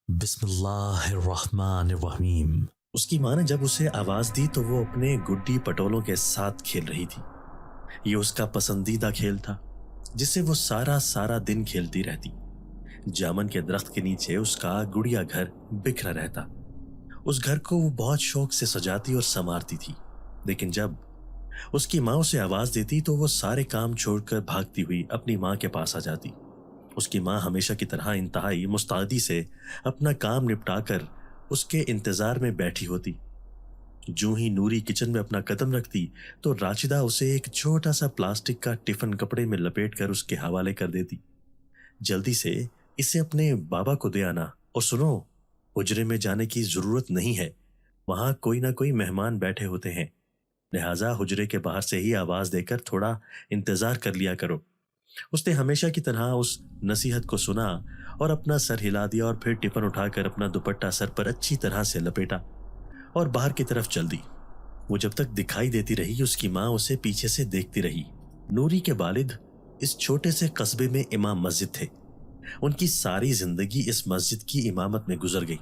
بسم اللہ الرحمن الرحیم۔ اس کی ماں نے جب اسے آواز دی تو وہ اپنے گڈی پٹولوں کے ساتھ کھیل رہی تھی۔ یہ اس کا پسندیدہ کھیل تھا جسے وہ سارا دن کھیلتی رہتی۔ جامن کے درخت کے نیچے اس کا گڑیا گھر بکھرا رہتا۔ اس گھر کو وہ بہت شوق سے سجاتی اور سنوارتی تھی، لیکن جب اس کی ماں اسے آواز دیتی تو وہ سارے کام چھوڑ کر بھاگتی ہوئی اپنی ماں کے پاس آ جاتی۔ اس کی ماں ہمیشہ کی طرح انتہائی مستعدی سے اپنا کام نپٹا کر اس کے انتظار میں بیٹھی ہوتی۔ جو ہی نوری کچن میں اپنا قدم رکھتی تو راشدہ اسے ایک چھوٹا سا پلاسٹک کا ٹفن کپڑے میں لپیٹ کر اس کے حوالے کر دیتی۔ جلدی سے اسے اپنے بابا کو دے آنا، اور سنو، حجرے میں جانے کی ضرورت نہیں ہے، وہاں کوئی نہ کوئی مہمان بیٹھے ہوتے ہیں، لہٰذا حجرے کے باہر سے ہی آواز دے کر تھوڑا انتظار کر لیا کرو۔ اس نے ہمیشہ کی طرح اس نصیحت کو سنا اور اپنا سر ہلا دیا، اور پھر ٹفن اٹھا کر اپنا دوپٹہ سر پر اچھی طرح سے لپیٹا اور باہر کی طرف چل دی۔ وہ جب تک دکھائی دیتی رہی اس کی ماں اسے پیچھے سے دیکھتی رہی۔ نوری کے والد اس چھوٹے سے قصبے میں امام مسجد تھے۔ ان کی ساری زندگی اس مسجد کی امامت میں گزر گئی۔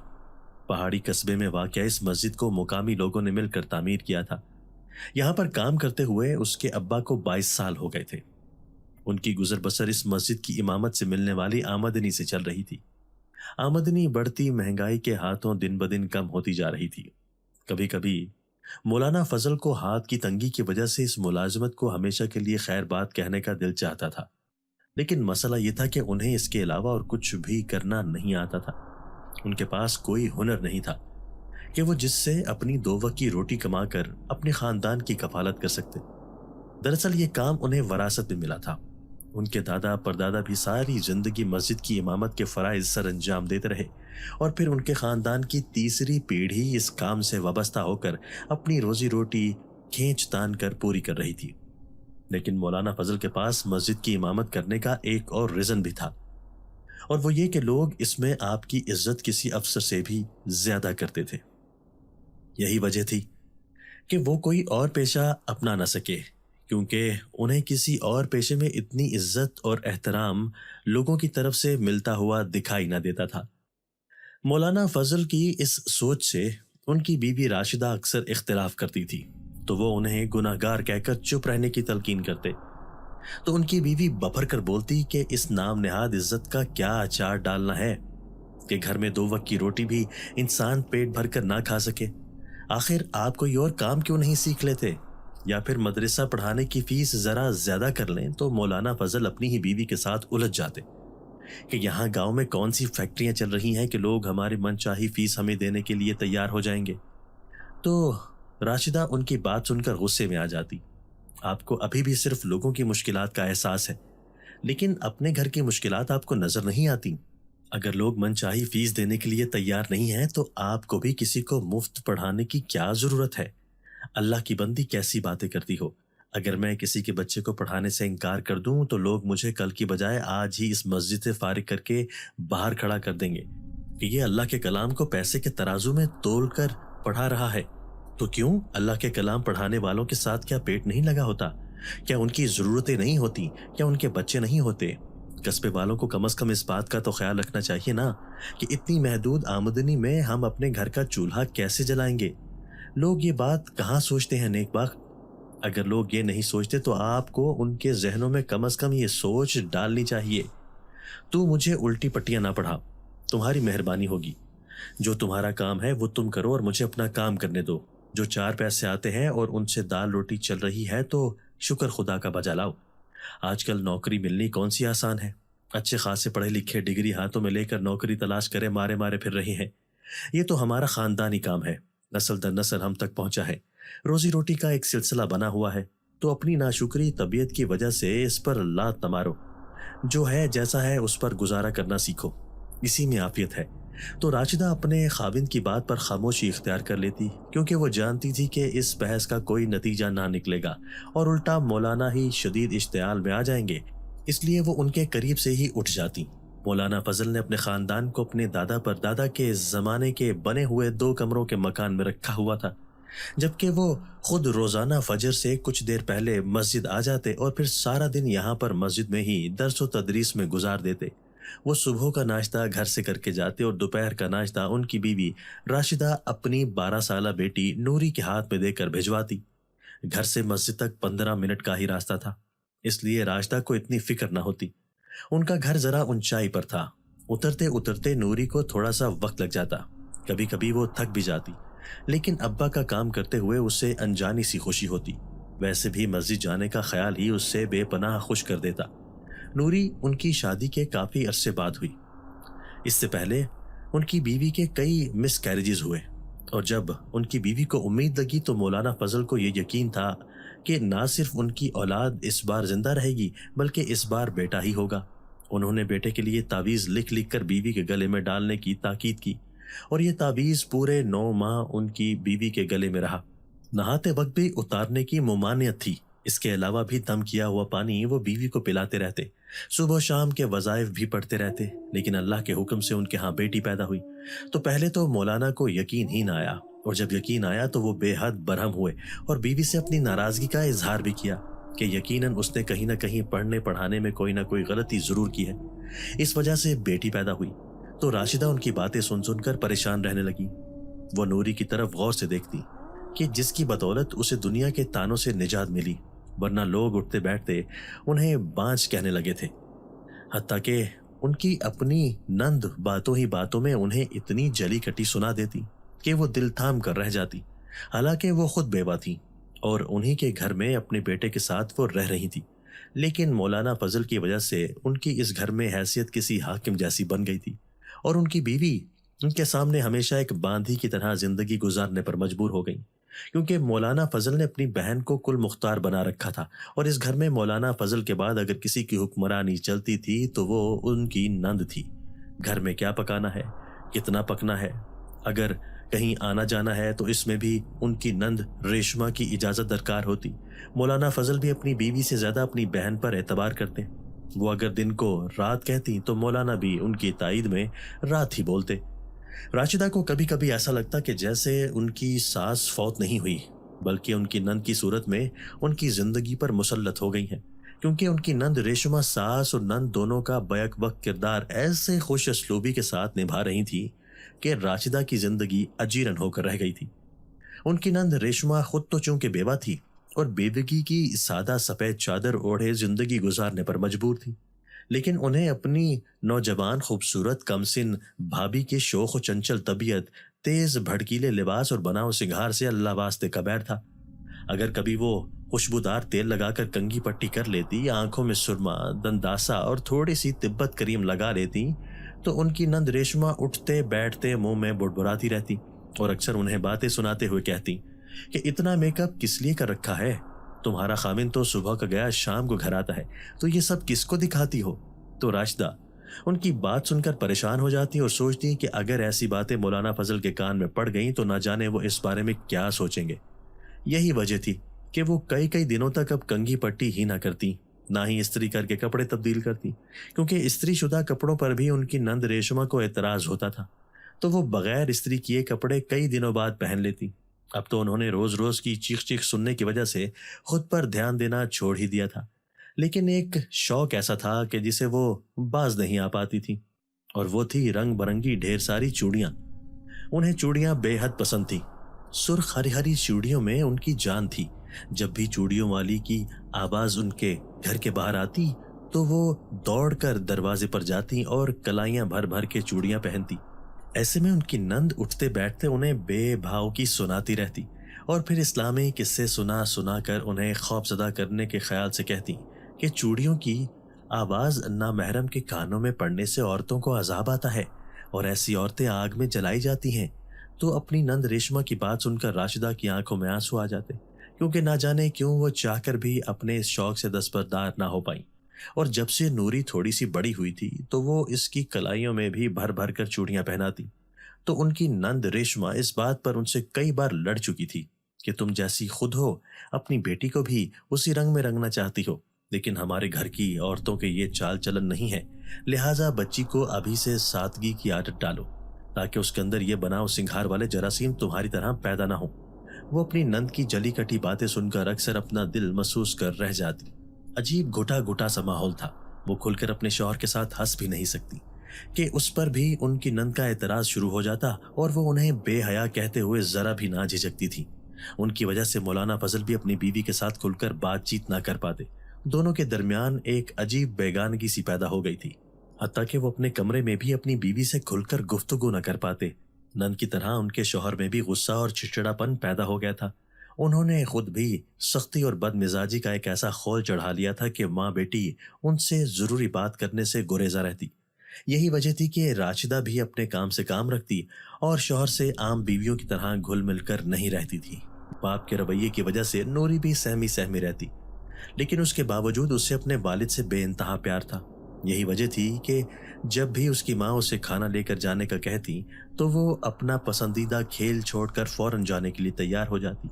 پہاڑی قصبے میں واقع اس مسجد کو مقامی لوگوں نے مل کر تعمیر کیا تھا۔ یہاں پر کام کرتے ہوئے اس کے ابا کو 22 سال ہو گئے تھے۔ ان کی گزر بسر اس مسجد کی امامت سے ملنے والی آمدنی سے چل رہی تھی۔ آمدنی بڑھتی مہنگائی کے ہاتھوں دن بدن کم ہوتی جا رہی تھی۔ کبھی کبھی مولانا فضل کو ہاتھ کی تنگی کی وجہ سے اس ملازمت کو ہمیشہ کے لیے خیر بات کہنے کا دل چاہتا تھا، لیکن مسئلہ یہ تھا کہ انہیں اس کے علاوہ اور کچھ بھی کرنا نہیں آتا تھا۔ ان کے پاس کوئی ہنر نہیں تھا کہ وہ جس سے اپنی 2 وقت کی روٹی کما کر اپنے خاندان کی کفالت کر سکتے۔ دراصل یہ کام انہیں وراثت میں ملا تھا۔ ان کے دادا پردادا بھی ساری زندگی مسجد کی امامت کے فرائض سر انجام دیتے رہے، اور پھر ان کے خاندان کی تیسری پیڑھی اس کام سے وابستہ ہو کر اپنی روزی روٹی کھینچ تان کر پوری کر رہی تھی۔ لیکن مولانا فضل کے پاس مسجد کی امامت کرنے کا ایک اور ریزن بھی تھا، اور وہ یہ کہ لوگ اس میں آپ کی عزت کسی افسر سے بھی زیادہ کرتے تھے۔ یہی وجہ تھی کہ وہ کوئی اور پیشہ اپنا نہ سکے، کیونکہ انہیں کسی اور پیشے میں اتنی عزت اور احترام لوگوں کی طرف سے ملتا ہوا دکھائی نہ دیتا تھا۔ مولانا فضل کی اس سوچ سے ان کی بیوی راشدہ اکثر اختلاف کرتی تھی، تو وہ انہیں گناہ گار کہہ کر چپ رہنے کی تلقین کرتے۔ تو ان کی بیوی ببھر کر بولتی کہ اس نام نہاد عزت کا کیا اچار ڈالنا ہے کہ گھر میں 2 وقت کی روٹی بھی انسان پیٹ بھر کر نہ کھا سکے۔ آخر آپ کوئی اور کام کیوں نہیں سیکھ لیتے، یا پھر مدرسہ پڑھانے کی فیس ذرا زیادہ کر لیں؟ تو مولانا فضل اپنی ہی بیوی کے ساتھ الجھ جاتے کہ یہاں گاؤں میں کون سی فیکٹریاں چل رہی ہیں کہ لوگ ہماری من چاہی فیس ہمیں دینے کے لیے تیار ہو جائیں گے۔ تو راشدہ ان کی بات سن کر غصے میں آ جاتی۔ آپ کو ابھی بھی صرف لوگوں کی مشکلات کا احساس ہے، لیکن اپنے گھر کی مشکلات آپ کو نظر نہیں آتی۔ اگر لوگ من چاہی فیس دینے کے لیے تیار نہیں ہیں تو آپ کو بھی کسی کو مفت پڑھانے کی کیا ضرورت ہے؟ اللہ کی بندی کیسی باتیں کرتی ہو! اگر میں کسی کے بچے کو پڑھانے سے انکار کر دوں تو لوگ مجھے کل کی بجائے آج ہی اس مسجد سے فارغ کر کے باہر کھڑا کر دیں گے کہ یہ اللہ کے کلام کو پیسے کے ترازو میں تول کر پڑھا رہا ہے۔ تو کیوں اللہ کے کلام پڑھانے والوں کے ساتھ کیا پیٹ نہیں لگا ہوتا؟ کیا ان کی ضرورتیں نہیں ہوتی؟ کیا ان کے بچے نہیں ہوتے؟ قصبے والوں کو کم از کم اس بات کا تو خیال رکھنا چاہیے نا کہ اتنی محدود آمدنی میں ہم اپنے گھر کا چولہا کیسے جلائیں گے؟ لوگ یہ بات کہاں سوچتے ہیں نیک باغ؟ اگر لوگ یہ نہیں سوچتے تو آپ کو ان کے ذہنوں میں کم از کم یہ سوچ ڈالنی چاہیے۔ تو مجھے الٹی پٹیاں نہ پڑھا، تمہاری مہربانی ہوگی۔ جو تمہارا کام ہے وہ تم کرو اور مجھے اپنا کام کرنے دو۔ جو 4 پیسے آتے ہیں اور ان سے دال روٹی چل رہی ہے تو شکر خدا کا بجا لاؤ۔ آج کل نوکری ملنی کون سی آسان ہے؟ اچھے خاصے پڑھے لکھے ڈگری ہاتھوں میں لے کر نوکری تلاش کرے مارے مارے پھر رہے ہیں۔ یہ تو ہمارا خاندانی کام ہے، نسل در نسل ہم تک پہنچا ہے، روزی روٹی کا ایک سلسلہ بنا ہوا ہے۔ تو اپنی ناشکری طبیعت کی وجہ سے اس پر لات نہ مارو، جو ہے جیسا ہے اس پر گزارا کرنا سیکھو، اسی میں عافیت ہے۔ تو راشدہ اپنے خاوند کی بات پر خاموشی اختیار کر لیتی، کیونکہ وہ جانتی تھی کہ اس بحث کا کوئی نتیجہ نہ نکلے گا اور الٹا مولانا ہی شدید اشتعال میں آ جائیں گے، اس لیے وہ ان کے قریب سے ہی اٹھ جاتی۔ مولانا فضل نے اپنے خاندان کو اپنے دادا پر دادا کے زمانے کے بنے ہوئے 2 کمروں کے مکان میں رکھا ہوا تھا، جبکہ وہ خود روزانہ فجر سے کچھ دیر پہلے مسجد آ جاتے اور پھر سارا دن یہاں پر مسجد میں ہی درس و تدریس میں گزار دیتے۔ وہ صبح کا ناشتہ گھر سے کر کے جاتے اور دوپہر کا ناشتہ ان کی بیوی راشدہ اپنی 12 سالہ بیٹی نوری کے ہاتھ میں دے کر بھجواتی۔ گھر سے مسجد تک 15 منٹ کا ہی راستہ تھا، اس لیے راشدہ کو اتنی فکر نہ ہوتی۔ ان کا گھر ذرا اونچائی پر تھا، اترتے اترتے نوری کو تھوڑا سا وقت لگ جاتا، کبھی کبھی وہ تھک بھی جاتی، لیکن ابا کا کام کرتے ہوئے اسے انجانی سی خوشی ہوتی۔ ویسے بھی مسجد جانے کا خیال ہی اس سے بے پناہ خوش کر دیتا۔ نوری ان کی شادی کے کافی عرصے بعد ہوئی۔ اس سے پہلے ان کی بیوی کے کئی مس کیریجز ہوئے، اور جب ان کی بیوی کو امید لگی تو مولانا فضل کو یہ یقین تھا کہ نہ صرف ان کی اولاد اس بار زندہ رہے گی بلکہ اس بار بیٹا ہی ہوگا۔ انہوں نے بیٹے کے لیے تعویذ لکھ لکھ کر بیوی کے گلے میں ڈالنے کی تاکید کی، اور یہ تعویذ پورے 9 ماہ ان کی بیوی کے گلے میں رہا۔ نہاتے وقت بھی اتارنے کی ممانعت تھی، اس کے علاوہ بھی دم کیا ہوا پانی وہ بیوی کو پلاتے رہتے، صبح و شام کے وظائف بھی پڑھتے رہتے۔ لیکن اللہ کے حکم سے ان کے ہاں بیٹی پیدا ہوئی تو پہلے تو مولانا کو یقین ہی نہ آیا، اور جب یقین آیا تو وہ بے حد برہم ہوئے اور بیوی سے اپنی ناراضگی کا اظہار بھی کیا کہ یقیناً اس نے کہیں نہ کہیں پڑھنے پڑھانے میں کوئی نہ کوئی غلطی ضرور کی ہے، اس وجہ سے بیٹی پیدا ہوئی۔ تو راشدہ ان کی باتیں سن سن کر پریشان رہنے لگی۔ وہ نوری کی طرف غور سے دیکھتی کہ جس کی بدولت اسے دنیا کے تانوں سے نجات ملی، ورنہ لوگ اٹھتے بیٹھتے انہیں بانج کہنے لگے تھے، حتیٰ کہ ان کی اپنی نند باتوں ہی باتوں میں انہیں اتنی جلی کٹی سنا دیتی کہ وہ دل تھام کر رہ جاتی، حالانکہ وہ خود بیوہ تھی اور انہی کے گھر میں اپنے بیٹے کے ساتھ وہ رہ رہی تھی۔ لیکن مولانا فضل کی وجہ سے ان کی اس گھر میں حیثیت کسی حاکم جیسی بن گئی تھی، اور ان کی بیوی ان کے سامنے ہمیشہ ایک باندھی کی طرح زندگی گزارنے پر مجبور ہو گئی، کیونکہ مولانا فضل نے اپنی بہن کو کل مختار بنا رکھا تھا، اور اس گھر میں مولانا فضل کے بعد اگر کسی کی حکمرانی چلتی تھی تو وہ ان کی نند تھی۔ گھر میں کیا پکانا ہے، کتنا پکنا ہے، اگر کہیں آنا جانا ہے تو اس میں بھی ان کی نند ریشمہ کی اجازت درکار ہوتی۔ مولانا فضل بھی اپنی بیوی سے زیادہ اپنی بہن پر اعتبار کرتے، وہ اگر دن کو رات کہتی تو مولانا بھی ان کی تائید میں رات ہی بولتے۔ راشدہ کو کبھی کبھی ایسا لگتا کہ جیسے ان کی ساس فوت نہیں ہوئی بلکہ ان کی نند کی صورت میں ان کی زندگی پر مسلط ہو گئی ہیں، کیونکہ ان کی نند ریشمہ ساس اور نند دونوں کا بیک وقت کردار ایسے خوش اسلوبی کے ساتھ نبھا رہی تھی کہ راشدہ کی زندگی اجیرن ہو کر رہ گئی تھی۔ ان کی نند ریشمہ خود تو چونکہ بیوہ تھی اور بیوگی کی سادہ سفید چادر اوڑھے زندگی گزارنے پر مجبور تھی، لیکن انہیں اپنی نوجوان خوبصورت کمسن بھابھی کے شوخ و چنچل طبیعت، تیز بھڑکیلے لباس اور بناؤ سنگھار سے اللہ واسطے کبیر تھا۔ اگر کبھی وہ خوشبودار تیل لگا کر کنگھی پٹی کر لیتی یا آنکھوں میں سرما، دنداسا اور تھوڑی سی تبت کریم لگا لیتی تو ان کی نند ریشمہ اٹھتے بیٹھتے منہ میں بڑبڑاتی رہتی اور اکثر انہیں باتیں سناتے ہوئے کہتی کہ اتنا میک اپ کس لیے کر رکھا ہے، تمہارا خامن تو صبح کا گیا شام کو گھر آتا ہے، تو یہ سب کس کو دکھاتی ہو؟ تو راشدہ ان کی بات سن کر پریشان ہو جاتی اور سوچتی کہ اگر ایسی باتیں مولانا فضل کے کان میں پڑ گئیں تو نہ جانے وہ اس بارے میں کیا سوچیں گے۔ یہی وجہ تھی کہ وہ کئی دنوں تک اب کنگھی پٹی ہی نہ کرتی، نہ ہی استری کر کے کپڑے تبدیل کرتی، کیونکہ استری شدہ کپڑوں پر بھی ان کی نند ریشمہ کو اعتراض ہوتا تھا، تو وہ بغیر استری کیے کپڑے کئی دنوں بعد پہن لیتی۔ اب تو انہوں نے روز روز کی چیخ چیخ سننے کی وجہ سے خود پر دھیان دینا چھوڑ ہی دیا تھا، لیکن ایک شوق ایسا تھا کہ جسے وہ باز نہیں آ پاتی تھی، اور وہ تھی رنگ برنگی ڈھیر ساری چوڑیاں۔ انہیں چوڑیاں بے حد پسند تھی، سرخ ہری ہری چوڑیوں میں ان کی جان تھی۔ جب بھی چوڑیوں والی کی آواز ان کے گھر کے باہر آتی تو وہ دوڑ کر دروازے پر جاتی اور کلائیاں بھر بھر کے چوڑیاں پہنتی۔ ایسے میں ان کی نند اٹھتے بیٹھتے انہیں بے بھاؤ کی سناتی رہتی اور پھر اسلامی قصے سنا کر انہیں خوف زدہ کرنے کے خیال سے کہتی کہ چوڑیوں کی آواز نامحرم کے کانوں میں پڑنے سے عورتوں کو عذاب آتا ہے اور ایسی عورتیں آگ میں جلائی جاتی ہیں۔ تو اپنی نند ریشمہ کی بات سن کر راشدہ کی آنکھوں میں آنسو آ جاتے، کیونکہ نہ جانے کیوں وہ چاہ کر بھی اپنے اس شوق سے دستبردار نہ ہو پائیں، اور جب سے نوری تھوڑی سی بڑی ہوئی تھی تو وہ اس کی کلائیوں میں بھی بھر بھر کر چوڑیاں پہناتی۔ تو ان کی نند ریشمہ اس بات پر ان سے کئی بار لڑ چکی تھی کہ تم جیسی خود ہو اپنی بیٹی کو بھی اسی رنگ میں رنگنا چاہتی ہو، لیکن ہمارے گھر کی عورتوں کے یہ چال چلن نہیں ہے، لہٰذا بچی کو ابھی سے سادگی کی عادت ڈالو تاکہ اس کے اندر یہ بناؤ سنگھار والے جراثیم تمہاری طرح پیدا نہ ہو۔ وہ اپنی نند کی جلی کٹی باتیں سن کر اکثر اپنا دل محسوس کر رہ جاتی۔ عجیب گھٹا گھٹا سا ماحول تھا، وہ کھل کر اپنے شوہر کے ساتھ ہنس بھی نہیں سکتی کہ اس پر بھی ان کی نند کا اعتراض شروع ہو جاتا اور وہ انہیں بے حیا کہتے ہوئے ذرا بھی نہ جھجکتی تھی۔ ان کی وجہ سے مولانا فضل بھی اپنی بیوی کے ساتھ کھل کر بات چیت نہ کر پاتے۔ دونوں کے درمیان ایک عجیب بیگانگی سی پیدا ہو گئی تھی، حتیٰ کہ وہ اپنے کمرے میں بھی اپنی بیوی سے کھل کر گفتگو نہ کر پاتے۔ نند کی طرح ان کے شوہر میں بھی غصہ اور چڑچڑاپن پیدا ہو گیا تھا۔ انہوں نے خود بھی سختی اور بد مزاجی کا ایک ایسا خول چڑھا لیا تھا کہ ماں بیٹی ان سے ضروری بات کرنے سے گریزاں رہتی۔ یہی وجہ تھی کہ راشدہ بھی اپنے کام سے کام رکھتی اور شوہر سے عام بیویوں کی طرح گھل مل کر نہیں رہتی تھی۔ باپ کے رویے کی وجہ سے نوری بھی سہمی سہمی رہتی، لیکن اس کے باوجود اسے اپنے والد سے بے انتہا پیار تھا۔ یہی وجہ تھی کہ جب بھی اس کی ماں اسے کھانا لے کر جانے کا کہتی تو وہ اپنا پسندیدہ کھیل چھوڑ کر فوراً جانے کے لیے تیار ہو جاتی۔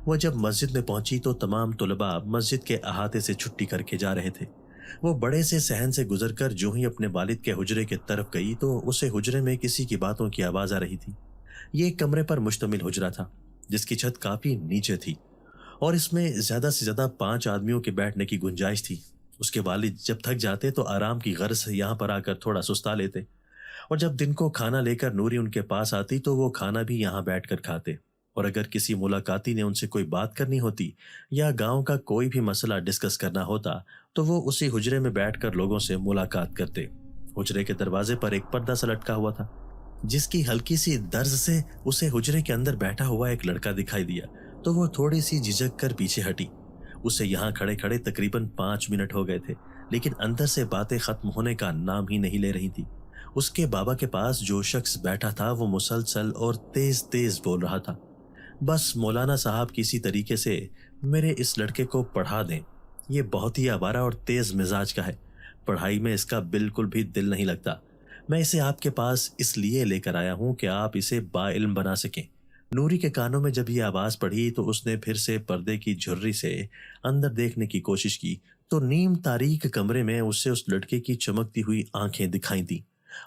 وہ جب مسجد میں پہنچی تو تمام طلباء مسجد کے احاطے سے چھٹی کر کے جا رہے تھے۔ وہ بڑے سے صحن سے گزر کر جو ہی اپنے والد کے حجرے کی طرف گئی تو اسے حجرے میں کسی کی باتوں کی آواز آ رہی تھی۔ یہ ایک کمرے پر مشتمل حجرہ تھا جس کی چھت کافی نیچے تھی اور اس میں زیادہ سے زیادہ 5 آدمیوں کے بیٹھنے کی گنجائش تھی۔ اس کے والد جب تھک جاتے تو آرام کی غرض سے یہاں پر آ کر تھوڑا سستا لیتے، اور جب دن کو کھانا لے کر نوری ان کے پاس آتی تو وہ کھانا بھی یہاں بیٹھ کر کھاتے، اور اگر کسی ملاقاتی نے ان سے کوئی بات کرنی ہوتی یا گاؤں کا کوئی بھی مسئلہ ڈسکس کرنا ہوتا تو وہ اسی حجرے میں بیٹھ کر لوگوں سے ملاقات کرتے۔ حجرے کے دروازے پر ایک پردہ سا لٹکا ہوا تھا جس کی ہلکی سی درز سے اسے حجرے کے اندر بیٹھا ہوا ایک لڑکا دکھائی دیا تو وہ تھوڑی سی جھجک کر پیچھے ہٹی۔ اسے یہاں کھڑے کھڑے تقریباً 5 منٹ ہو گئے تھے، لیکن اندر سے باتیں ختم ہونے کا نام ہی نہیں لے رہی تھی۔ اس کے بابا کے پاس جو شخص بیٹھا تھا وہ مسلسل اور تیز تیز بول رہا تھا، بس مولانا صاحب کسی طریقے سے میرے اس لڑکے کو پڑھا دیں، یہ بہت ہی آوارہ اور تیز مزاج کا ہے، پڑھائی میں اس کا بالکل بھی دل نہیں لگتا، میں اسے آپ کے پاس اس لیے لے کر آیا ہوں کہ آپ اسے باعلم بنا سکیں۔ نوری کے کانوں میں جب یہ آواز پڑی تو اس نے پھر سے پردے کی جھرری سے اندر دیکھنے کی کوشش کی تو نیم تاریک کمرے میں اسے اس لڑکے کی چمکتی ہوئی آنکھیں دکھائی دیں،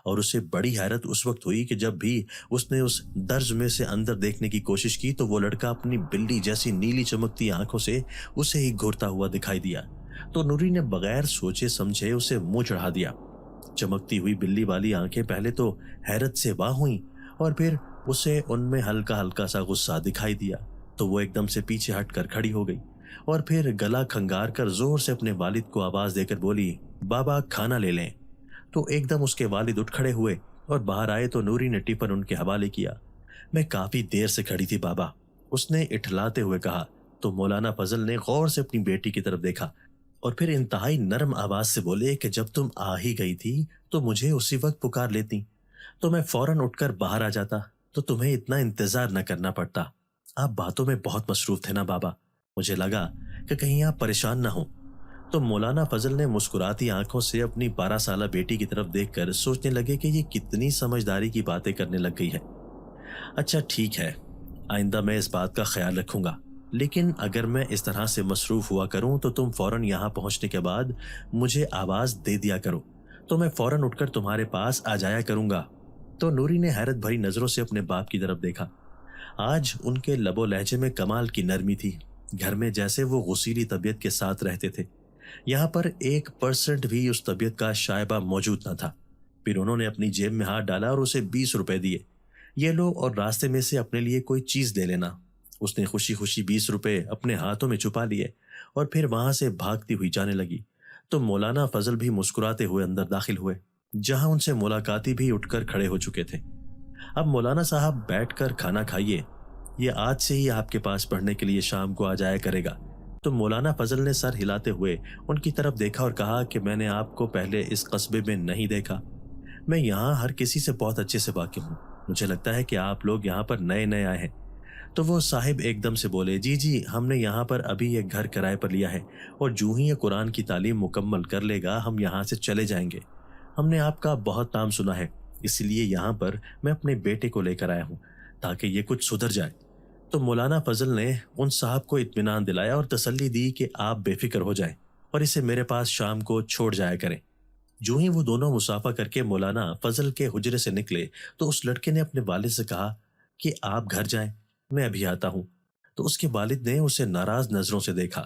اور اسے بڑی حیرت اس وقت ہوئی کہ جب بھی اس نے اس درج میں سے اندر دیکھنے کی کوشش کی تو وہ لڑکا اپنی بلی جیسی نیلی چمکتی آنکھوں سے اسے ہی گھورتا ہوا دکھائی دیا۔ تو نوری نے بغیر سوچے سمجھے اسے منہ چڑھا دیا۔ چمکتی ہوئی بلی والی آنکھیں پہلے تو حیرت سے واہ ہوئیں اور پھر اسے ان میں ہلکا ہلکا سا غصہ دکھائی دیا تو وہ ایک دم سے پیچھے ہٹ کر کھڑی ہو گئی اور پھر گلا کھنگار کر زور سے اپنے والد کو آواز دے کر بولی، بابا کھانا لے لیں۔ تو ایک دم اس کے والد اٹھ کھڑے ہوئے اور باہر آئے تو نوری نے ٹفن ان کے حوالے کیا۔ میں کافی دیر سے کھڑی تھی بابا، اس نے اٹھلاتے ہوئے کہا۔ تو مولانا فضل نے غور سے اپنی بیٹی کی طرف دیکھا اور پھر انتہائی نرم آواز سے بولے کہ جب تم آ ہی گئی تھی تو مجھے اسی وقت پکار لیتی تو میں فوراً اٹھ کر باہر آ جاتا تو تمہیں اتنا انتظار نہ کرنا پڑتا۔ آپ باتوں میں بہت مصروف تھے نا بابا، مجھے لگا کہ کہیں آپ پریشان نہ ہوں۔ تو مولانا فضل نے مسکراتی آنکھوں سے اپنی 12 سالہ بیٹی کی طرف دیکھ کر سوچنے لگے کہ یہ کتنی سمجھداری کی باتیں کرنے لگ گئی ہے۔ اچھا ٹھیک ہے، آئندہ میں اس بات کا خیال رکھوں گا، لیکن اگر میں اس طرح سے مصروف ہوا کروں تو تم فوراً یہاں پہنچنے کے بعد مجھے آواز دے دیا کرو تو میں فوراً اٹھ کر تمہارے پاس آ جایا کروں گا۔ تو نوری نے حیرت بھری نظروں سے اپنے باپ کی طرف دیکھا۔ آج ان کے لب و لہجے میں کمال کی نرمی تھی، گھر میں جیسے وہ غصیلی طبیعت کے ساتھ رہتے تھے، یہاں پر 1% بھی اس طبیعت کا شائبہ موجود نہ تھا۔ پھر انہوں نے اپنی جیب میں ہاتھ ڈالا اور اسے 20 روپے دیے، یہ لو اور راستے میں سے اپنے لیے کوئی چیز لے لینا۔ اس نے خوشی خوشی 20 روپے اپنے ہاتھوں میں چھپا لیے اور پھر وہاں سے بھاگتی ہوئی جانے لگی۔ تو مولانا فضل بھی مسکراتے ہوئے اندر داخل ہوئے، جہاں ان سے ملاقاتی بھی اٹھ کر کھڑے ہو چکے تھے۔ اب مولانا صاحب بیٹھ کر کھانا کھائیے، یہ آج سے ہی آپ کے پاس پڑھنے کے لیے شام کو آ جایا کرے گا۔ تو مولانا فضل نے سر ہلاتے ہوئے ان کی طرف دیکھا اور کہا کہ میں نے آپ کو پہلے اس قصبے میں نہیں دیکھا، میں یہاں ہر کسی سے بہت اچھے سے واقف ہوں، مجھے لگتا ہے کہ آپ لوگ یہاں پر نئے نئے آئے ہیں۔ تو وہ صاحب ایک دم سے بولے، جی ہم نے یہاں پر ابھی ایک گھر کرائے پر لیا ہے اور جو ہی یہ قرآن کی تعلیم مکمل کر لے گا ہم یہاں سے چلے جائیں گے۔ ہم نے آپ کا بہت نام سنا ہے، اس لیے یہاں پر میں اپنے بیٹے کو لے کر آیا ہوں تاکہ یہ کچھ سدھر جائے۔ تو مولانا فضل نے ان صاحب کو اطمینان دلایا اور تسلی دی کہ آپ بے فکر ہو جائیں اور اسے میرے پاس شام کو چھوڑ جایا کریں۔ جو ہی وہ دونوں مصافحہ کر کے مولانا فضل کے حجرے سے نکلے تو اس لڑکے نے اپنے والد سے کہا کہ آپ گھر جائیں، میں ابھی آتا ہوں۔ تو اس کے والد نے اسے ناراض نظروں سے دیکھا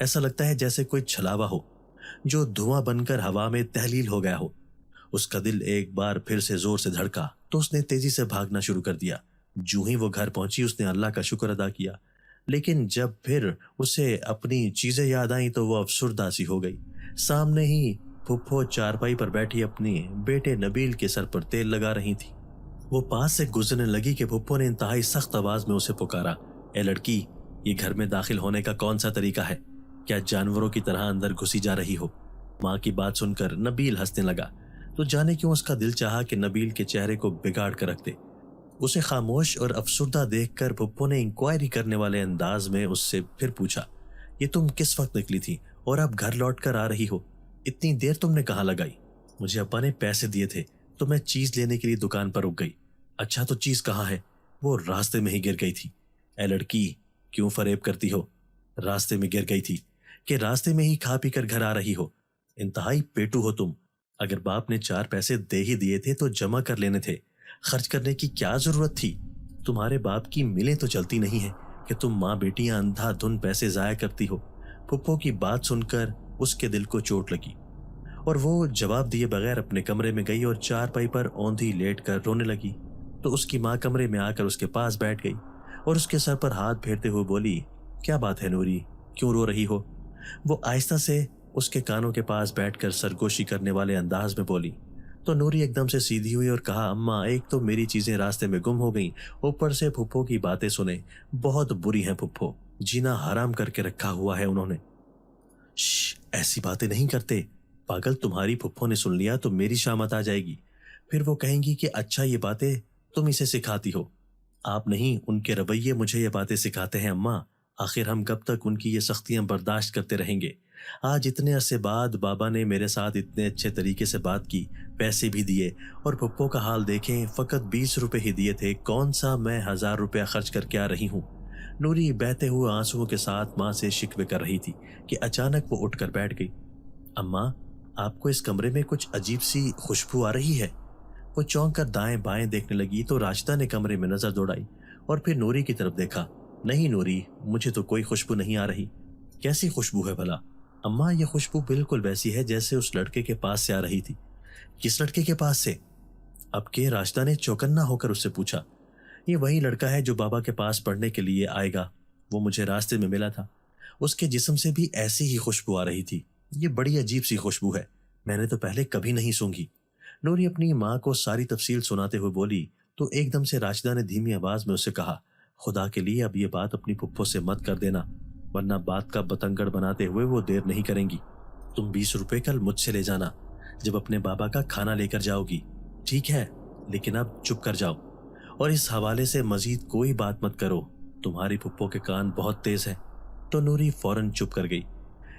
ایسا لگتا ہے جیسے کوئی چھلاوا ہو جو دھواں بن کر ہوا میں تحلیل ہو گیا ہو۔ اس کا دل ایک بار پھر سے زور سے دھڑکا تو اس نے تیزی سے بھاگنا شروع کر دیا۔ جو ہی وہ گھر پہنچی اس نے اللہ کا شکر ادا کیا، لیکن جب پھر اسے اپنی چیزیں یاد آئیں تو وہ افسردہ سی ہو گئی۔ سامنے ہی پھپھو چارپائی پر بیٹھی اپنی بیٹے نبیل کے سر پر تیل لگا رہی تھی۔ وہ پاس سے گزرنے لگی کہ پھپھو نے انتہائی سخت آواز میں اسے پکارا، اے لڑکی، یہ گھر میں داخل ہونے کا کون سا طریقہ ہے؟ کیا جانوروں کی طرح اندر گھسی جا رہی ہو؟ ماں کی بات سن کر نبیل ہنسنے لگا تو جانے کیوں اس کا دل چاہا کہ نبیل کے چہرے کو بگاڑ کر رکھ دے۔ اسے خاموش اور افسردہ دیکھ کر پھپھو نے انکوائری کرنے والے انداز میں اس سے پھر پوچھا، یہ تم کس وقت نکلی تھی اور اب گھر لوٹ کر آ رہی ہو؟ اتنی دیر تم نے کہاں لگائی؟ مجھے ابا نے پیسے دیے تھے تو میں چیز لینے کے لیے دکان پر رک گئی۔ اچھا تو چیز کہاں ہے؟ وہ راستے میں ہی گر گئی تھی۔ اے لڑکی، کیوں فریب کرتی ہو؟ راستے میں گر گئی تھی کہ راستے میں ہی کھا پی کر گھر آ رہی ہو؟ انتہائی پیٹو ہو تم۔ اگر باپ نے 4 پیسے دے ہی دیے تھے تو جمع کر لینے تھے، خرچ کرنے کی کیا ضرورت تھی؟ تمہارے باپ کی ملیں تو چلتی نہیں ہیں کہ تم ماں بیٹیاں اندھا دھن پیسے ضائع کرتی ہو۔ پھپھو کی بات سن کر اس کے دل کو چوٹ لگی اور وہ جواب دیے بغیر اپنے کمرے میں گئی اور چارپائی پر اوندھی لیٹ کر رونے لگی تو اس کی ماں کمرے میں آ کر اس کے پاس بیٹھ گئی اور اس کے سر پر ہاتھ پھیرتے ہوئے بولی، کیا بات ہے نوری، کیوں رو رہی ہو؟ وہ آہستہ سے اس کے کانوں کے پاس بیٹھ کر سرگوشی کرنے والے انداز میں بولی تو نوری ایک دم سے سیدھی ہوئی اور کہا، اماں، ایک تو میری چیزیں راستے میں گم ہو گئیں، اوپر سے پھپھو کی باتیں سنے، بہت بری ہیں پھپھو، جینا حرام کر کے رکھا ہوا ہے انہوں نے۔ شش، ایسی باتیں نہیں کرتے پاگل، تمہاری پھپھو نے سن لیا تو میری شامت آ جائے گی، پھر وہ کہیں گی کہ اچھا یہ باتیں تم اسے سکھاتی ہو۔ آپ نہیں، ان کے رویے مجھے یہ باتیں سکھاتے ہیں اماں، آخر ہم کب تک ان کی یہ سختیاں برداشت کرتے رہیں گے؟ آج اتنے عرصے بعد بابا نے میرے ساتھ اتنے اچھے طریقے سے بات کی، پیسے بھی دیے، اور پھپھو کا حال دیکھیں، فقط 20 روپے ہی دیے تھے، کون سا میں 1000 روپیہ خرچ کر کے آ رہی ہوں۔ نوری بہتے ہوئے آنسوؤں کے ساتھ ماں سے شکوے کر رہی تھی کہ اچانک وہ اٹھ کر بیٹھ گئی۔ اماں، آپ کو اس کمرے میں کچھ عجیب سی خوشبو آ رہی ہے۔ وہ چونک کر دائیں بائیں دیکھنے لگی تو راشدہ نے کمرے میں نظر دوڑائی اور پھر نوری کی طرف دیکھا۔ نہیں نوری، مجھے تو کوئی خوشبو نہیں آ رہی۔ کیسی خوشبو ہے بھلا؟ اماں، یہ خوشبو بالکل ویسی ہے جیسے اس لڑکے کے پاس سے آ رہی تھی۔ کس لڑکے کے پاس سے؟ اب کہ راشدہ نے چوکنا ہو کر اس سے پوچھا۔ یہ وہی لڑکا ہے جو بابا کے پاس پڑھنے کے لیے آئے گا، وہ مجھے راستے میں ملا تھا، اس کے جسم سے بھی ایسی ہی خوشبو آ رہی تھی۔ یہ بڑی عجیب سی خوشبو ہے، میں نے تو پہلے کبھی نہیں سونگھی۔ نوری اپنی ماں کو ساری تفصیل سناتے ہوئے بولی تو ایک دم سے راشدہ نے دھیمی آواز میں اسے کہا، خدا کے لیے اب یہ بات اپنی پھپھو سے مت کر دینا، ورنہ بات کا بتنگڑ بناتے ہوئے وہ دیر نہیں کریں گی۔ تم 20 روپے کل مجھ سے لے جانا جب اپنے بابا کا کھانا لے کر جاؤ گی، ٹھیک ہے؟ لیکن اب چپ کر جاؤ اور اس حوالے سے مزید کوئی بات مت کرو، تمہاری پھپھو کے کان بہت تیز ہیں۔ تو نوری فوراً چپ کر گئی۔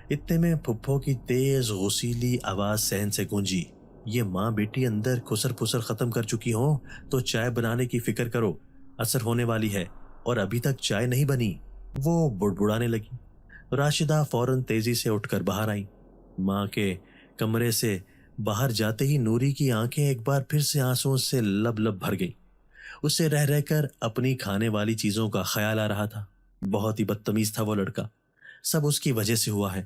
اتنے میں پھپھو کی تیز غصیلی آواز صحن سے گونجی، یہ ماں بیٹی اندر خسر پھسر ختم کر چکی ہوں تو چائے بنانے کی فکر کرو، اثر ہونے والی ہے اور ابھی تک چائے نہیں بنی۔ وہ بڑبڑانے لگی۔ راشدہ فوراً تیزی سے اٹھ کر باہر آئی۔ ماں کے کمرے سے باہر جاتے ہی نوری کی آنکھیں ایک بار پھر سے آنسوؤں سے لب لب بھر گئی۔ اسے رہ رہ کر اپنی کھانے والی چیزوں کا خیال آ رہا تھا۔ بہت ہی بدتمیز تھا وہ لڑکا، سب اس کی وجہ سے ہوا ہے۔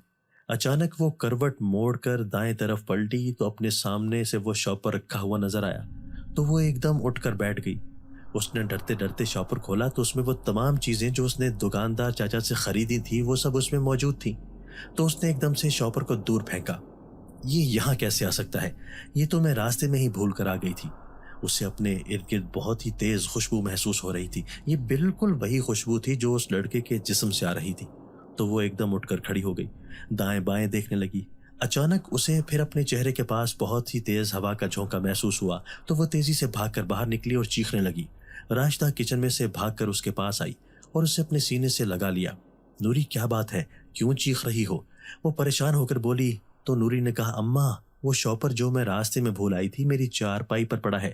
اچانک وہ کروٹ موڑ کر دائیں طرف پلٹی تو اپنے سامنے سے وہ شاپر رکھا ہوا نظر آیا تو وہ ایک دم اٹھ کر بیٹھ گئی۔ اس نے ڈرتے ڈرتے شاپر کھولا تو اس میں وہ تمام چیزیں جو اس نے دکاندار چاچا سے خریدی تھی وہ سب اس میں موجود تھیں۔ تو اس نے ایک دم سے شاپر کو دور پھینکا۔ یہ یہاں کیسے آ سکتا ہے؟ یہ تو میں راستے میں ہی بھول کر آ گئی تھی۔ اسے اپنے ارد گرد بہت ہی تیز خوشبو محسوس ہو رہی تھی۔ یہ بالکل وہی خوشبو تھی جو اس لڑکے کے جسم سے آ رہی تھی۔ تو وہ ایک دم اٹھ کر کھڑی ہو گئی، دائیں بائیں دیکھنے لگی۔ اچانک اسے پھر اپنے چہرے کے پاس بہت ہی تیز ہوا کا جھونکا محسوس ہوا تو وہ تیزی سے بھاگ کر باہر نکلی اور چیخنے لگی۔ راشدہ کچن میں سے بھاگ کر اس کے پاس آئی اور اسے اپنے سینے سے لگا لیا۔ نوری، کیا بات ہے؟ کیوں چیخ رہی ہو؟ وہ پریشان ہو کر بولی تو نوری نے کہا، اماں، وہ شاپر جو میں راستے میں بھول آئی تھی میری چارپائی پر پڑا ہے،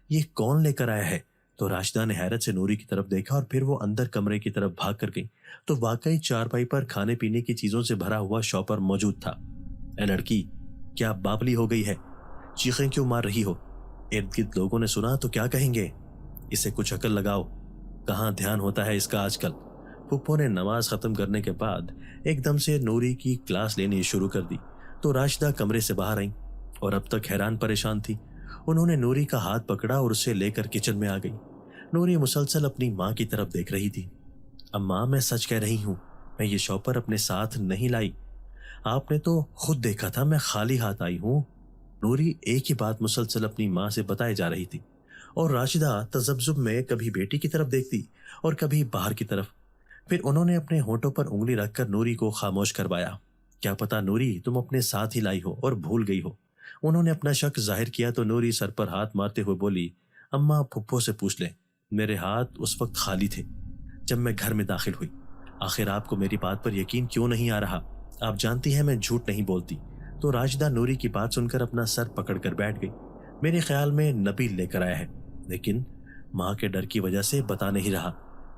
یہ کون لے کر آیا ہے؟ تو راشدہ نے حیرت سے نوری کی طرف دیکھا اور پھر وہ اندر کمرے کی طرف بھاگ کر گئی تو واقعی چارپائی پر کھانے پینے کی چیزوں سے بھرا ہوا شاپر موجود تھا۔ اے لڑکی، کیا بابلی ہو گئی ہے؟ چیخیں کیوں مار رہی ہو؟ ارد گرد لوگوں نے سنا تو کیا کہیں گے؟ اسے کچھ عقل لگاؤ، کہاں دھیان ہوتا ہے اس کا آج کل؟ پھپھو نے نماز ختم کرنے کے بعد ایک دم سے نوری کی کلاس لینی شروع کر دی تو راشدہ کمرے سے باہر آئیں اور اب تک حیران پریشان تھی۔ انہوں نے نوری کا ہاتھ پکڑا اور اسے لے کر کچن میں آ گئی۔ نوری مسلسل اپنی ماں کی طرف دیکھ رہی تھی۔ اماں، میں سچ کہہ رہی ہوں، میں یہ شاپر اپنے ساتھ نہیں لائی، آپ نے تو خود دیکھا تھا میں خالی ہاتھ آئی ہوں۔ نوری ایک ہی بات مسلسل اپنی ماں سے بتائے جا رہی تھی اور راشدہ تذبذب میں کبھی بیٹی کی طرف دیکھتی اور کبھی باہر کی طرف۔ پھر انہوں نے اپنے ہونٹوں پر انگلی رکھ کر نوری کو خاموش کروایا۔ کیا پتا نوری تم اپنے ساتھ ہی لائی ہو اور بھول گئی ہو۔ انہوں نے اپنا شک ظاہر کیا تو نوری سر پر ہاتھ مارتے ہوئے بولی، اماں پھپھو سے پوچھ لیں، میرے ہاتھ اس وقت خالی تھے جب میں گھر میں داخل ہوئی۔ آخر آپ کو میری بات پر یقین کیوں نہیں آ رہا؟ آپ جانتی ہیں میں جھوٹ نہیں بولتی۔ تو راشدہ نوری کی بات سن کر اپنا سر پکڑ کر بیٹھ گئی۔ میرے خیال میں نبیل لے کر آیا ہے، لیکن ماں کے ڈر کی وجہ سے بتا نہیں رہا۔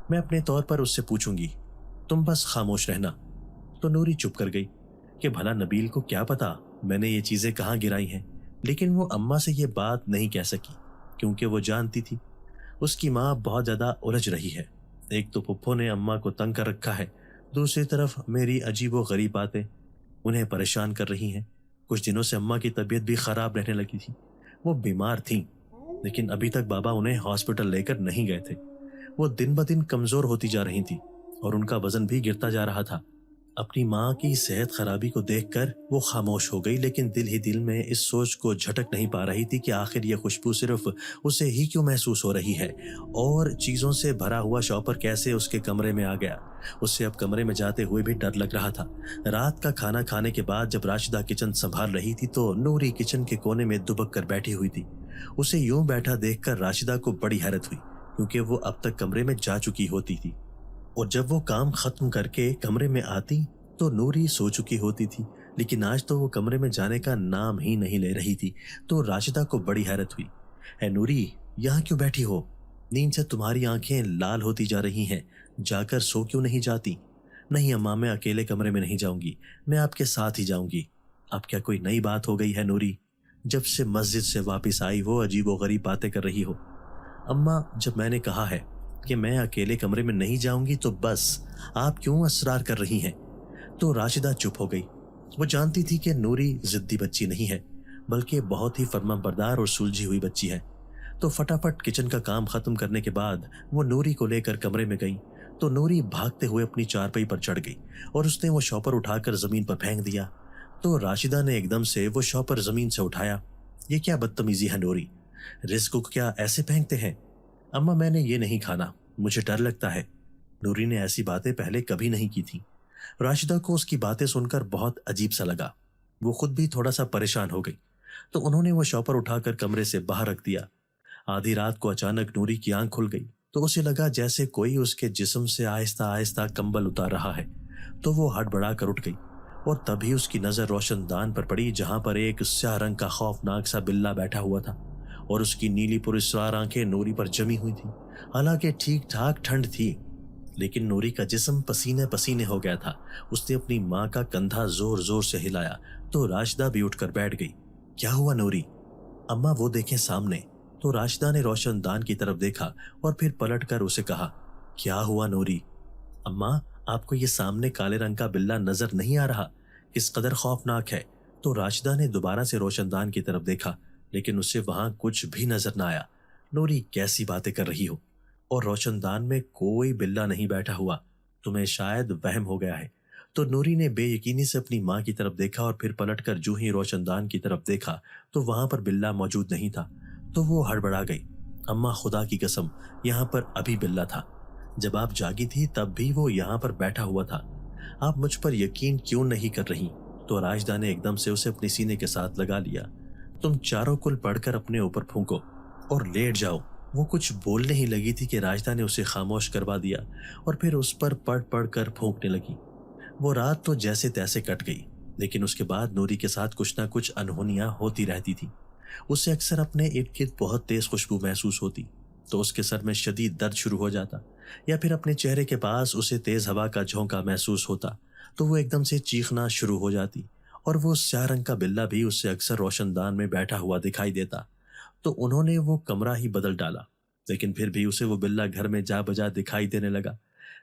میں اپنے طور پر اس سے پوچھوں گی، تم بس خاموش رہنا۔ تو نوری چپ کر گئی کہ بھلا نبیل کو کیا پتا میں نے یہ چیزیں کہاں گرائی ہیں، لیکن وہ اماں سے یہ بات نہیں کہہ سکی کیونکہ وہ جانتی تھی اس کی ماں بہت زیادہ الجھ رہی ہے۔ ایک تو پھپھو نے اماں کو تنگ کر رکھا ہے، دوسری طرف میری عجیب و غریب باتیں انہیں پریشان کر رہی ہیں۔ کچھ دنوں سے اماں کی طبیعت بھی خراب رہنے لگی تھی، وہ بیمار تھیں، لیکن ابھی تک بابا انہیں ہاسپٹل لے کر نہیں گئے تھے۔ وہ دن بدن کمزور ہوتی جا رہی تھی اور ان کا وزن بھی گرتا جا رہا تھا۔ اپنی ماں کی صحت خرابی کو دیکھ کر وہ خاموش ہو گئی، لیکن دل ہی دل میں اس سوچ کو جھٹک نہیں پا رہی تھی کہ آخر یہ خوشبو صرف اسے ہی کیوں محسوس ہو رہی ہے اور چیزوں سے بھرا ہوا شاپر کیسے اس کے کمرے میں آ گیا۔ اسے اب کمرے میں جاتے ہوئے بھی ڈر لگ رہا تھا۔ رات کا کھانا کھانے کے بعد جب راشدہ کچن سنبھال رہی تھی تو نوری کچن کے کونے میں دبک کر بیٹھی ہوئی تھی۔ اسے یوں بیٹھا دیکھ کر راشدہ کو بڑی حیرت ہوئی کیونکہ وہ اب تک کمرے میں جا چکی ہوتی تھی اور جب وہ کام ختم کر کے کمرے میں آتی تو نوری سو چکی ہوتی تھی، لیکن آج تو وہ کمرے میں جانے کا نام ہی نہیں لے رہی تھی۔ تو راشدہ کو بڑی حیرت ہوئی، اے نوری، یہاں کیوں بیٹھی ہو؟ نیند سے تمہاری آنکھیں لال ہوتی جا رہی ہیں، جا کر سو کیوں نہیں جاتی؟ نہیں اماں، میں اکیلے کمرے میں نہیں جاؤں گی، میں آپ کے ساتھ ہی جاؤں گی۔ اب کیا کوئی نئی بات ہو گئی ہے نوری؟ جب سے مسجد سے واپس آئی ہو عجیب و غریب باتیں کر رہی ہو۔ اماں، جب میں نے کہا ہے کہ میں اکیلے کمرے میں نہیں جاؤں گی تو بس آپ کیوں اصرار کر رہی ہیں؟ تو راشدہ چپ ہو گئی۔ وہ جانتی تھی کہ نوری ضدی بچی نہیں ہے بلکہ بہت ہی فرما بردار اور سلجھی ہوئی بچی ہے۔ تو فٹافٹ کچن کا کام ختم کرنے کے بعد وہ نوری کو لے کر کمرے میں گئی تو نوری بھاگتے ہوئے اپنی چارپائی پر چڑھ گئی اور اس نے وہ شاپر اٹھا کر زمین پر پھینک دیا۔ تو راشدہ نے ایک دم سے وہ شاپر زمین سے اٹھایا۔ یہ کیا بدتمیزی ہے نوری، رزق کو کیا ایسے پھینکتے ہیں؟ اماں، میں نے یہ نہیں کھانا، مجھے ڈر لگتا ہے۔ نوری نے ایسی باتیں پہلے کبھی نہیں کی تھی۔ راشدہ کو اس کی باتیں سن کر بہت عجیب سا لگا، وہ خود بھی تھوڑا سا پریشان ہو گئی۔ تو انہوں نے وہ شاپر اٹھا کر کمرے سے باہر رکھ دیا۔ آدھی رات کو اچانک نوری کی آنکھ کھل گئی تو اسے لگا جیسے کوئی اس کے جسم سے آہستہ آہستہ کمبل اتار رہا ہے۔ تو وہ ہڑبڑا کر اٹھ گئی اور تبھی اس کی نظر روشن دان پر پڑی جہاں پر ایک سیاہ رنگ کا خوفناک سا بلّا بیٹھا ہوا تھا اور اس کی نیلی پراسرار آنکھیں نوری پر جمی ہوئی تھیں۔ حالانکہ ٹھیک ٹھاک ٹھنڈ تھی لیکن نوری کا جسم پسینے پسینے ہو گیا تھا۔ اس نے اپنی ماں کا کندھا زور زور سے ہلایا تو راشدہ بھی اٹھ کر بیٹھ گئی۔ کیا ہوا نوری؟ اماں وہ دیکھیں سامنے۔ تو راشدہ نے روشن دان کی طرف دیکھا اور پھر پلٹ کر اسے کہا، کیا ہوا نوری؟ اماں، آپ کو یہ سامنے کالے رنگ کا بلّا نظر نہیں آ رہا؟ کس قدر خوفناک ہے۔ تو راشدہ نے دوبارہ سے روشن دان کی طرف دیکھا لیکن اسے وہاں کچھ بھی نظر نہ آیا۔ نوری، کیسی باتیں کر رہی ہو؟ اور روشن دان میں کوئی بلّا نہیں بیٹھا ہوا، تمہیں شاید وہم ہو گیا ہے۔ تو نوری نے بے یقینی سے اپنی ماں کی طرف دیکھا اور پھر پلٹ کر جو ہی روشن دان کی طرف دیکھا تو وہاں پر بلّا موجود نہیں تھا۔ تو وہ ہڑبڑا گئی، اماں خدا کی قسم، یہاں پر ابھی بلّا تھا، جب آپ جاگی تھی تب بھی وہ یہاں پر بیٹھا ہوا تھا، آپ مجھ پر یقین کیوں نہیں کر رہی؟ تو راشدہ نے ایک دم سے اسے اپنی سینے کے ساتھ لگا لیا۔ تم چاروں کل پڑھ کر اپنے اوپر پھونکو اور لیٹ جاؤ۔ وہ کچھ بولنے ہی لگی تھی کہ راشدہ نے اسے خاموش کروا دیا اور پھر اس پر پڑھ پڑھ کر پھونکنے لگی۔ وہ رات تو جیسے تیسے کٹ گئی لیکن اس کے بعد نوری کے ساتھ کچھ نہ کچھ انہونیاں ہوتی رہتی تھی۔ اسے اکثر اپنے ارد گرد بہت تیز خوشبو محسوس ہوتی تو اس کے سر میں شدید درد شروع ہو جاتا، یا پھر اپنے چہرے کے پاس اسے تیز ہوا کا جھونکا محسوس ہوتا تو وہ ایک دم سے چیخنا شروع ہو جاتی، اور وہ سیاہ رنگ کا بلّا بھی اس سے اکثر روشن دان میں بیٹھا ہوا دکھائی دیتا۔ تو انہوں نے وہ کمرہ ہی بدل ڈالا لیکن پھر بھی اسے وہ بلّا گھر میں جا بجا دکھائی دینے لگا۔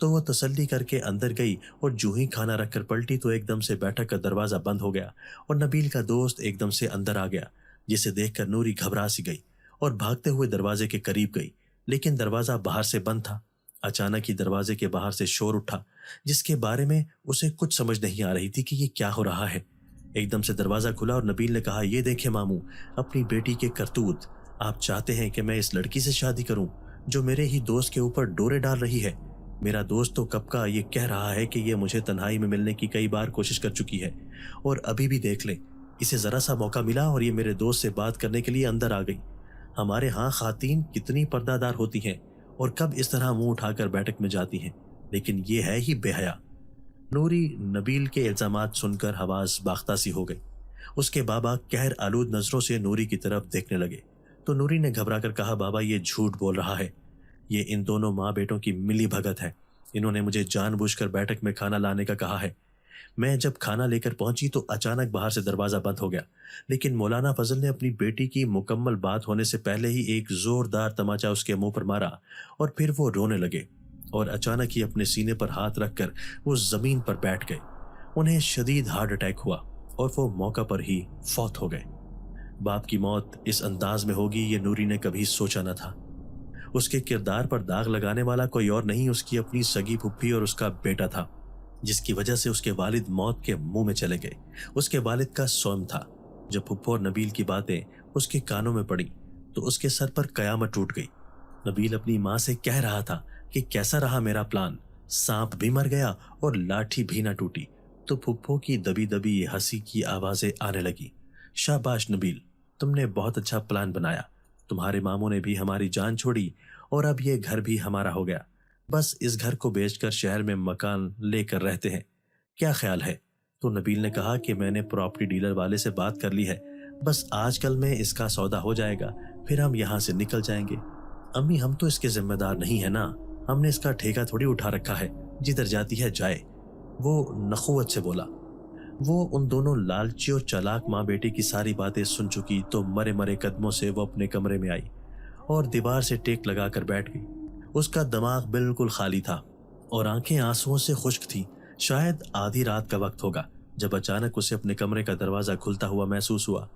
تو وہ تسلی کر کے اندر گئی اور جو ہی کھانا رکھ کر پلٹی تو ایک دم سے بیٹھک کا دروازہ بند ہو گیا اور نبیل کا دوست ایک دم سے اندر آ گیا، جسے دیکھ کر نوری گھبرا سی گئی اور بھاگتے ہوئے دروازے کے قریب گئی، لیکن دروازہ باہر سے بند تھا۔ اچانک ہی دروازے کے باہر سے شور اٹھا، جس کے بارے میں اسے کچھ سمجھ نہیں آ رہی تھی کہ یہ کیا ہو رہا ہے۔ ایک دم سے دروازہ کھلا اور نبیل نے کہا، یہ دیکھیں ماموں، اپنی بیٹی کے کرتوت۔ آپ چاہتے ہیں کہ میں اس لڑکی سے شادی کروں جو میرے ہی دوست کے اوپر ڈورے ڈال رہی ہے؟ میرا دوست تو کب کا یہ کہہ رہا ہے کہ یہ مجھے تنہائی میں ملنے کی کئی بار کوشش کر چکی ہے، اور ابھی بھی دیکھ لیں، اسے ذرا سا موقع ملا اور یہ میرے دوست سے بات کرنے کے لیے اندر آ گئی۔ ہمارے ہاں خواتین کتنی پردہ دار ہوتی ہیں اور کب اس طرح منہ اٹھا کر بیٹھک میں جاتی ہیں، لیکن یہ ہے ہی بے حیا۔ نوری نبیل کے الزامات سن کر حواس باختہ سی ہو گئی۔ اس کے بابا قہر آلود نظروں سے نوری کی طرف دیکھنے لگے تو نوری نے گھبرا کر کہا، بابا یہ جھوٹ بول رہا ہے، یہ ان دونوں ماں بیٹوں کی ملی بھگت ہے، انہوں نے مجھے جان بوجھ کر بیٹھک میں کھانا لانے کا کہا ہے۔ میں جب کھانا لے کر پہنچی تو اچانک باہر سے دروازہ بند ہو گیا، لیکن مولانا فضل نے اپنی بیٹی کی مکمل بات ہونے سے پہلے ہی ایک زوردار تماچا اس کے منہ پر مارا اور پھر وہ رونے لگے اور اچانک ہی اپنے سینے پر ہاتھ رکھ کر وہ زمین پر بیٹھ گئے۔ انہیں شدید ہارٹ اٹیک ہوا اور وہ موقع پر ہی فوت ہو گئے۔ باپ کی موت اس انداز میں ہوگی یہ نوری نے کبھی سوچا نہ تھا۔ اس کے کردار پر داغ لگانے والا کوئی اور نہیں، اس کی اپنی سگی پھپھی اور اس کا بیٹا تھا، جس کی وجہ سے اس کے والد موت کے منہ میں چلے گئے۔ اس کے والد کا سوم تھا۔ جب پھپھو اور نبیل کی باتیں اس کے کانوں میں پڑی تو اس کے سر پر قیامت ٹوٹ گئی۔ نبیل اپنی ماں سے کہہ رہا تھا کہ کیسا رہا میرا پلان، سانپ بھی مر گیا اور لاٹھی بھی نہ ٹوٹی، تو پھپھو کی دبی دبی یہ ہنسی کی آوازیں آنے لگی۔ شاباش نبیل، تم نے بہت اچھا پلان بنایا، تمہارے ماموں نے بھی ہماری جان چھوڑی اور اب یہ گھر بھی ہمارا ہو گیا، بس اس گھر کو بیچ کر شہر میں مکان لے کر رہتے ہیں، کیا خیال ہے؟ تو نبیل نے کہا کہ میں نے پراپرٹی ڈیلر والے سے بات کر لی ہے، بس آج کل میں اس کا سودا ہو جائے گا، پھر ہم یہاں سے نکل جائیں گے۔ امی ہم تو اس کے ذمہ دار نہیں ہیں نا، ہم نے اس کا ٹھیکہ تھوڑی اٹھا رکھا ہے، جدھر جاتی ہے جائے، وہ نخوت سے بولا۔ وہ ان دونوں لالچی اور چالاک ماں بیٹے کی ساری باتیں سن چکی تو مرے مرے قدموں سے وہ اپنے کمرے میں آئی اور دیوار سے ٹیک لگا کر بیٹھ گئی۔ اس کا دماغ بالکل خالی تھا اور آنکھیں آنسوؤں سے خشک تھیں۔ شاید آدھی رات کا وقت ہوگا جب اچانک اسے اپنے کمرے کا دروازہ کھلتا ہوا محسوس ہوا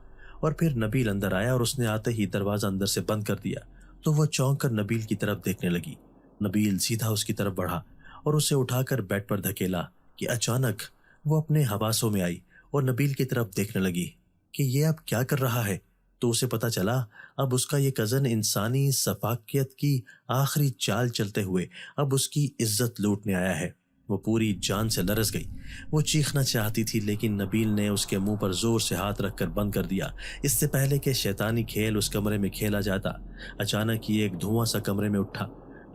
اور پھر نبیل اندر آیا اور اس نے آتے ہی دروازہ اندر سے بند کر دیا تو وہ چونک کر نبیل کی طرف دیکھنے لگی۔ نبیل سیدھا اس کی طرف بڑھا اور اسے اٹھا کر بیڈ پر دھکیلا کہ اچانک وہ اپنے حواسوں میں آئی اور نبیل کی طرف دیکھنے لگی کہ یہ اب کیا کر رہا ہے، تو اسے پتا چلا اب اس کا یہ کزن انسانی سفاکیت کی آخری چال چلتے ہوئے اب اس کی عزت لوٹنے آیا ہے۔ وہ پوری جان سے لرز گئی، وہ چیخنا چاہتی تھی لیکن نبیل نے اس کے منہ پر زور سے ہاتھ رکھ کر بند کر دیا، اس سے پہلے کہ شیطانی کھیل اس کمرے میں کھیلا جاتا۔ اچانک ہی ایک دھواں سا کمرے میں اٹھا۔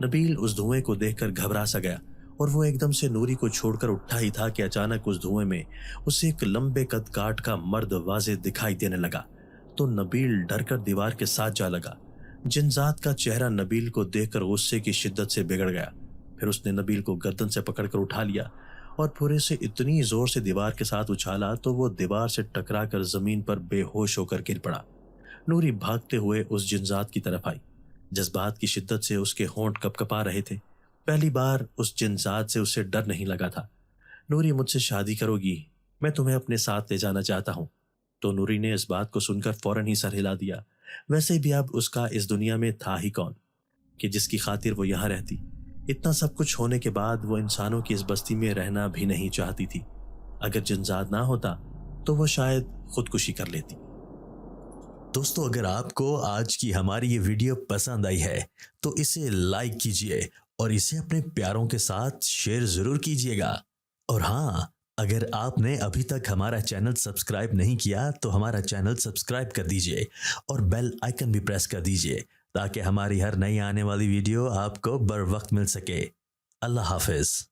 نبیل اس دھوئیں کو دیکھ کر گھبرا سا گیا اور وہ ایک دم سے نوری کو چھوڑ کر اٹھا ہی تھا کہ اچانک اس دھوئیں میں اسے ایک لمبے قد کاٹ کا مرد واضح دکھائی دینے لگا تو نبیل ڈر کر دیوار کے ساتھ جا لگا۔ جنزات کا چہرہ نبیل کو دیکھ کر غصے کی شدت سے بگڑ گیا، پھر اس نے نبیل کو گردن سے پکڑ کر اٹھا لیا اور پورے سے اتنی زور سے دیوار کے ساتھ اچھالا تو وہ دیوار سے ٹکرا کر زمین پر بے ہوش ہو کر گر پڑا۔ نوری بھاگتے ہوئے اس جنزات کی طرف آئی، جذبات کی شدت سے اس کے ہونٹ کپ کپا رہے تھے۔ پہلی بار اس جنزات سے اسے ڈر نہیں لگا تھا۔ نوری مجھ سے شادی کرو گی، میں تمہیں اپنے ساتھ لے جانا چاہتا ہوں۔ تو نوری نے اس بات کو سن کر فوراً ہی سر ہلا دیا۔ ویسے بھی اب اس کا اس دنیا میں تھا ہی کون کہ جس کی خاطر وہ یہاں رہتی۔ اتنا سب کچھ ہونے کے بعد وہ انسانوں کی اس بستی میں رہنا بھی نہیں چاہتی تھی۔ اگر جنزات نہ ہوتا تو وہ شاید خودکشی کر لیتی۔ دوستو، اگر آپ کو آج کی ہماری یہ ویڈیو پسند آئی ہے تو اسے لائک کیجئے اور اسے اپنے پیاروں کے ساتھ شیئر ضرور کیجئے گا۔ اور ہاں، اگر آپ نے ابھی تک ہمارا چینل سبسکرائب نہیں کیا تو ہمارا چینل سبسکرائب کر دیجئے اور بیل آئیکن بھی پریس کر دیجئے تاکہ ہماری ہر نئی آنے والی ویڈیو آپ کو بر وقت مل سکے۔ اللہ حافظ۔